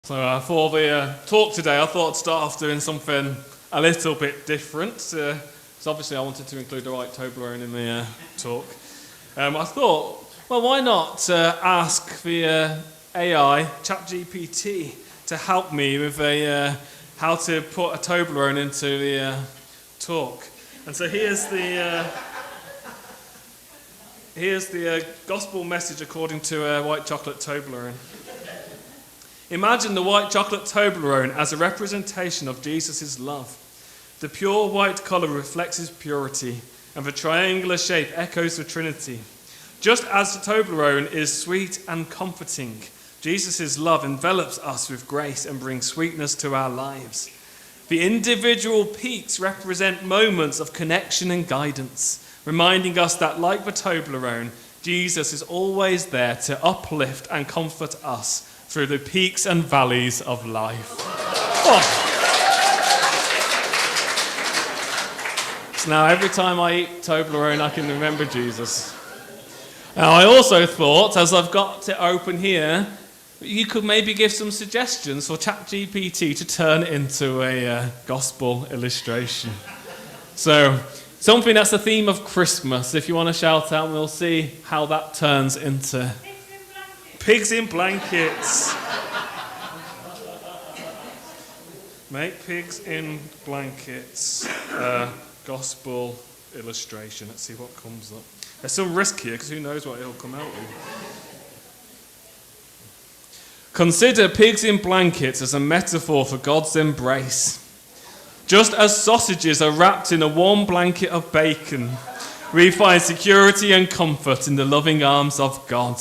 So for the talk today, I thought I'd start off doing something a little bit different. So obviously I wanted to include the right Toblerone in the talk. I thought, well, why not ask the AI, ChatGPT, to help me with how to put a Toblerone into the talk. And so here's the gospel message according to white chocolate Toblerone. Imagine the white chocolate Toblerone as a representation of Jesus' love. The pure white colour reflects his purity, and the triangular shape echoes the Trinity. Just as the Toblerone is sweet and comforting, Jesus' love envelops us with grace and brings sweetness to our lives. The individual peaks represent moments of connection and guidance, reminding us that, like the Toblerone, Jesus is always there to uplift and comfort us through the peaks and valleys of life. Oh. So now every time I eat Toblerone, I can remember Jesus. Now I also thought, as I've got it open here, you could maybe give some suggestions for ChatGPT to turn into a gospel illustration. So something that's the theme of Christmas. If you want to shout out, we'll see how that turns into pigs in blankets. Make pigs in blankets. Gospel illustration. Let's see what comes up. There's some risk here because who knows what it'll come out with. Consider pigs in blankets as a metaphor for God's embrace. Just as sausages are wrapped in a warm blanket of bacon, we find security and comfort in the loving arms of God.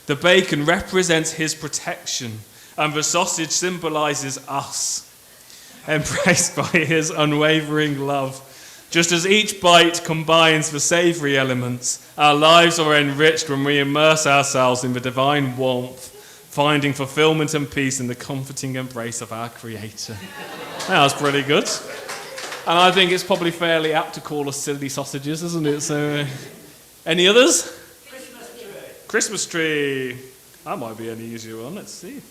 The bacon represents his protection, and the sausage symbolizes us, embraced by his unwavering love. Just as each bite combines the savory elements, our lives are enriched when we immerse ourselves in the divine warmth, finding fulfillment and peace in the comforting embrace of our Creator. That was pretty good. And I think it's probably fairly apt to call us silly sausages, isn't it? So, any others? Christmas tree. That might be an easier one. Let's see.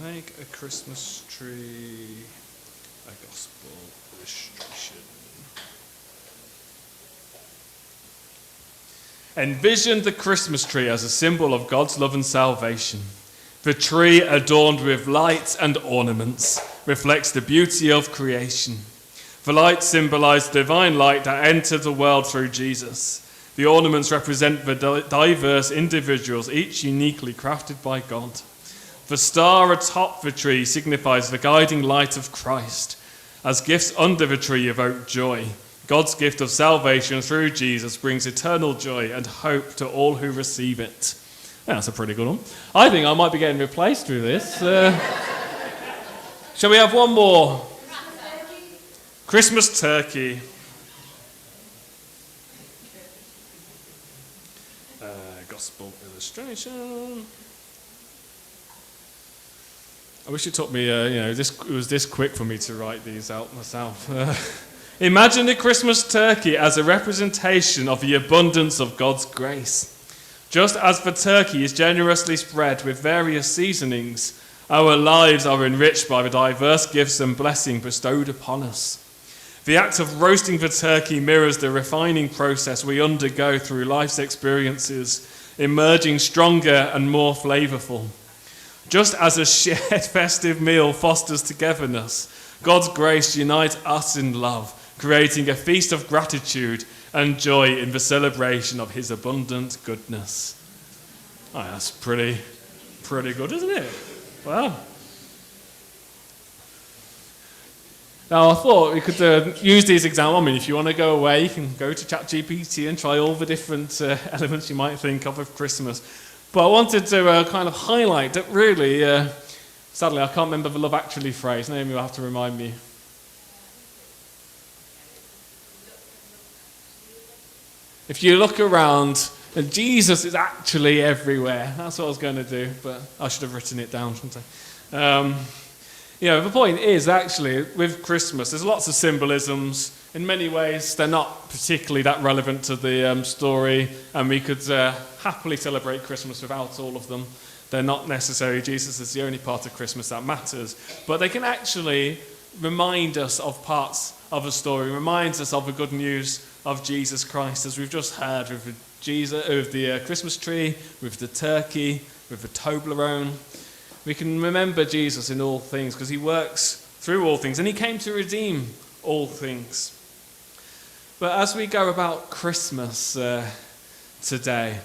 Make a Christmas tree a gospel illustration. Envision the Christmas tree as a symbol of God's love and salvation. The tree, adorned with lights and ornaments, reflects the beauty of creation. The lights symbolize the divine light that entered the world through Jesus. The ornaments represent the diverse individuals, each uniquely crafted by God. The star atop the tree signifies the guiding light of Christ. As gifts under the tree evoke joy, God's gift of salvation through Jesus brings eternal joy and hope to all who receive it. That's a pretty good one. I think I might be getting replaced with this. Shall we have one more? Christmas turkey. Gospel illustration. I wish it took me, it was this quick for me to write these out myself. Imagine the Christmas turkey as a representation of the abundance of God's grace. Just as the turkey is generously spread with various seasonings, our lives are enriched by the diverse gifts and blessing bestowed upon us. The act of roasting the turkey mirrors the refining process we undergo through life's experiences, emerging stronger and more flavorful. Just as a shared festive meal fosters togetherness, God's grace unites us in love, creating a feast of gratitude and joy in the celebration of his abundant goodness. Oh, that's pretty good, isn't it? Wow. Now, I thought we could use these examples. I mean, if you want to go away, you can go to ChatGPT and try all the different elements you might think of Christmas. But I wanted to kind of highlight that really, sadly, I can't remember the Love Actually phrase. Naomi will have to remind me. If you look around, Jesus is actually everywhere. That's what I was going to do, but I should have written it down, shouldn't I? The point is actually with Christmas, there's lots of symbolisms. In many ways, they're not particularly that relevant to the story, and we could happily celebrate Christmas without all of them. They're not necessary. Jesus is the only part of Christmas that matters. But they can actually remind us of parts of a story, reminds us of the good news of Jesus Christ, as we've just heard with the Christmas tree, with the turkey, with the Toblerone. We can remember Jesus in all things because he works through all things, and he came to redeem all things. But as we go about Christmas today,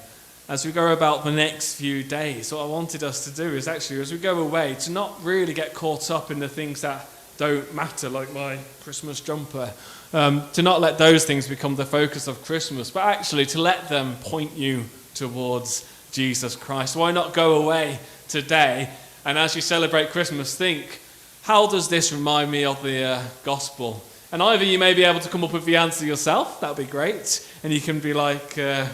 as we go about the next few days, what I wanted us to do is actually, as we go away, to not really get caught up in the things that don't matter, like my Christmas jumper, to not let those things become the focus of Christmas, but actually to let them point you towards Jesus Christ. Why not go away today, and as you celebrate Christmas, think, how does this remind me of the gospel? And either you may be able to come up with the answer yourself, that would be great, and you can be like, I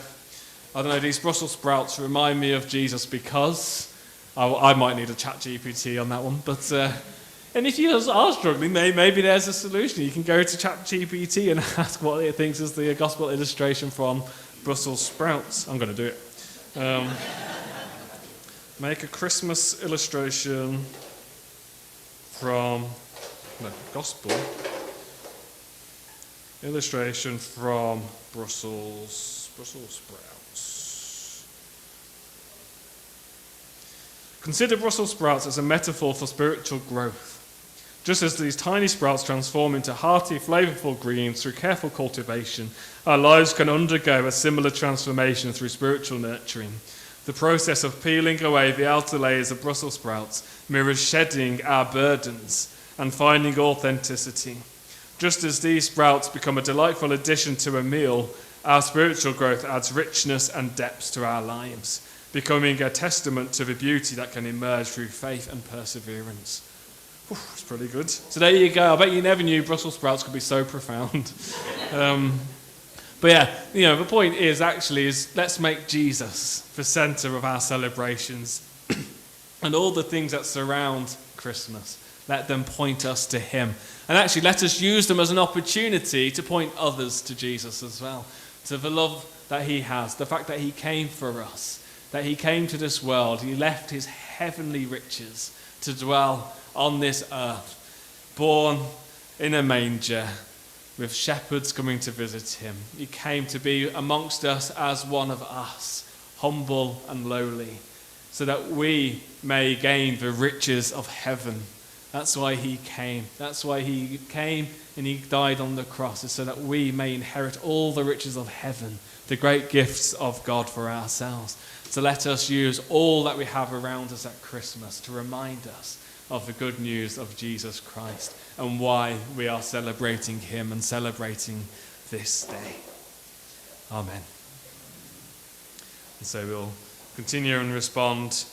don't know, these Brussels sprouts remind me of Jesus because... I might need a chat GPT on that one, but... and if you are struggling, maybe there's a solution. You can go to chat GPT and ask what it thinks is the gospel illustration from Brussels sprouts. I'm going to do it. Make a Christmas illustration from... No, gospel... illustration from Brussels sprouts. Consider Brussels sprouts as a metaphor for spiritual growth. Just as these tiny sprouts transform into hearty, flavorful greens through careful cultivation, our lives can undergo a similar transformation through spiritual nurturing. The process of peeling away the outer layers of Brussels sprouts mirrors shedding our burdens and finding authenticity. Just as these sprouts become a delightful addition to a meal, our spiritual growth adds richness and depth to our lives, becoming a testament to the beauty that can emerge through faith and perseverance. That's pretty good. So there you go. I bet you never knew Brussels sprouts could be so profound. But yeah, the point is let's make Jesus the centre of our celebrations and all the things that surround Christmas. Let them point us to him. And actually, let us use them as an opportunity to point others to Jesus as well, to the love that he has, the fact that he came for us, that he came to this world, he left his heavenly riches to dwell on this earth, born in a manger, with shepherds coming to visit him. He came to be amongst us as one of us, humble and lowly, so that we may gain the riches of heaven. That's why he came. That's why he came and he died on the cross, is so that we may inherit all the riches of heaven, the great gifts of God for ourselves. So let us use all that we have around us at Christmas to remind us of the good news of Jesus Christ and why we are celebrating him and celebrating this day. Amen. And so we'll continue and respond